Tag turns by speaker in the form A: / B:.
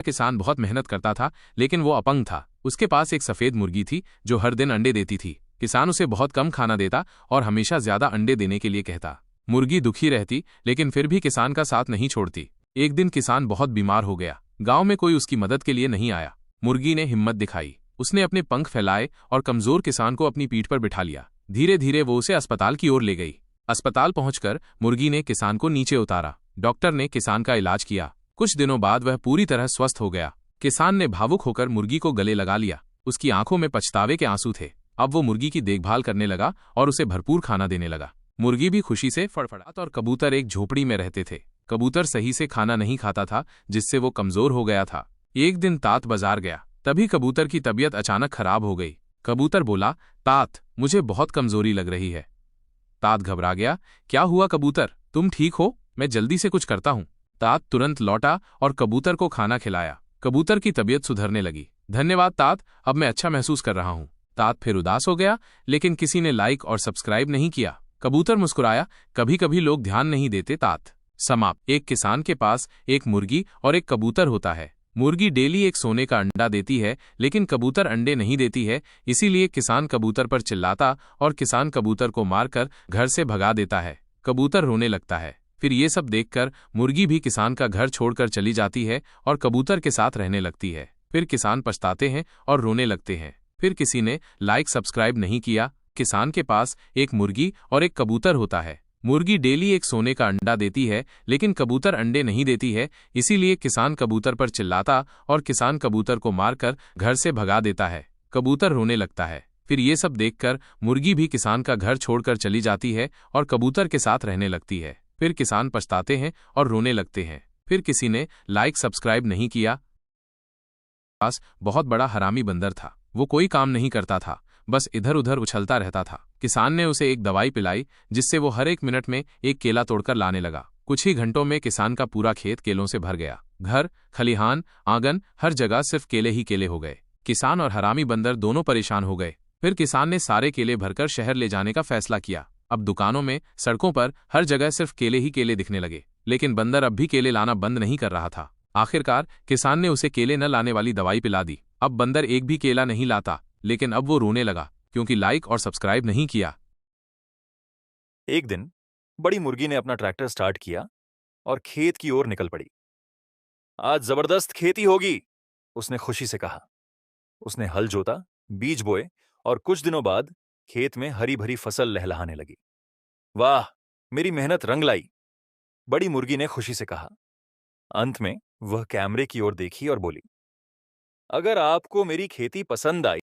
A: किसान बहुत मेहनत करता था, लेकिन वो अपंग था। उसके पास एक सफेद मुर्गी थी जो हर दिन अंडे देती थी। किसान उसे बहुत कम खाना देता और हमेशा ज्यादा अंडे देने के लिए कहता। मुर्गी दुखी रहती, लेकिन फिर भी किसान का साथ नहीं छोड़ती। एक दिन किसान बहुत बीमार हो गया। गांव में कोई उसकी मदद के लिए नहीं आया। मुर्गी ने हिम्मत दिखाई। उसने अपने पंख फैलाए और कमजोर किसान को अपनी पीठ पर बिठा लिया। धीरे धीरे वो उसे अस्पताल की ओर ले गई। अस्पताल पहुंचकर मुर्गी ने किसान को नीचे उतारा। डॉक्टर ने किसान का इलाज किया। कुछ दिनों बाद वह पूरी तरह स्वस्थ हो गया। किसान ने भावुक होकर मुर्गी को गले लगा लिया। उसकी आंखों में पछतावे के आंसू थे। अब वो मुर्गी की देखभाल करने लगा और उसे भरपूर खाना देने लगा। मुर्गी भी खुशी से फड़फड़ात और कबूतर एक झोपड़ी में रहते थे। कबूतर सही से खाना नहीं खाता था, जिससे वो कमजोर हो गया था। एक दिन तात बाजार गया। तभी कबूतर की तबीयत अचानक खराब हो गई। कबूतर बोला, तात, मुझे बहुत कमजोरी लग रही है। तात घबरा गया। क्या हुआ कबूतर, तुम ठीक हो? मैं जल्दी से कुछ करता हूँ। तात तुरंत लौटा और कबूतर को खाना खिलाया। कबूतर की तबीयत सुधरने लगी। धन्यवाद तात, अब मैं अच्छा महसूस कर रहा हूँ। तात फिर उदास हो गया, लेकिन किसी ने लाइक और सब्सक्राइब नहीं किया। कबूतर मुस्कुराया, कभी कभी लोग ध्यान नहीं देते। तात समाप्त। एक किसान के पास एक मुर्गी और एक कबूतर होता है। मुर्गी डेली एक सोने का अंडा देती है, लेकिन कबूतर अंडे नहीं देती है। इसीलिए किसान कबूतर पर चिल्लाता और किसान कबूतर को मारकर घर से भगा देता है। कबूतर रोने लगता है। फिर ये सब देखकर मुर्गी भी किसान का घर छोड़कर चली जाती है और कबूतर के साथ रहने लगती है। फिर किसान पछताते हैं और रोने लगते हैं। फिर किसी ने लाइक सब्सक्राइब नहीं किया। किसान के पास एक मुर्गी और एक कबूतर होता है। मुर्गी डेली एक सोने का अंडा देती है, लेकिन कबूतर अंडे नहीं देती है। इसीलिए किसान कबूतर पर चिल्लाता और किसान कबूतर को मारकर घर से भगा देता है। कबूतर रोने लगता है। फिर ये सब देखकर मुर्गी भी किसान का घर छोड़कर चली जाती है और कबूतर के साथ रहने लगती है। फिर किसान पछताते हैं और रोने लगते हैं। फिर किसी ने लाइक सब्सक्राइब नहीं किया। पास बहुत बड़ा हरामी बंदर था। वो कोई काम नहीं करता था, बस इधर उधर उछलता रहता था। किसान ने उसे एक दवाई पिलाई, जिससे वो हर एक मिनट में एक केला तोड़कर लाने लगा। कुछ ही घंटों में किसान का पूरा खेत केलों से भर गया। घर, खलिहान, आंगन, हर जगह सिर्फ केले ही केले हो गए। किसान और हरामी बंदर दोनों परेशान हो गए। फिर किसान ने सारे केले भरकर शहर ले जाने का फैसला किया। अब दुकानों में, सड़कों पर हर जगह सिर्फ केले ही केले दिखने लगे। लेकिन बंदर अब भी केले लाना बंद नहीं कर रहा था। आखिरकार किसान ने उसे केले न लाने वाली दवाई पिला दी। अब बंदर एक भी केला नहीं लाता, लेकिन अब वो रोने लगा क्योंकि लाइक और सब्सक्राइब नहीं किया।
B: एक दिन बड़ी मुर्गी ने अपना ट्रैक्टर स्टार्ट किया और खेत की ओर निकल पड़ी। आज जबरदस्त खेती होगी, उसने खुशी से कहा। उसने हल जोता, बीज बोए और कुछ दिनों बाद खेत में हरी भरी फसल लहलहाने लगी। वाह, मेरी मेहनत रंग लाई, बड़ी मुर्गी ने खुशी से कहा। अंत में वह कैमरे की ओर देखी और बोली, अगर आपको मेरी खेती पसंद आई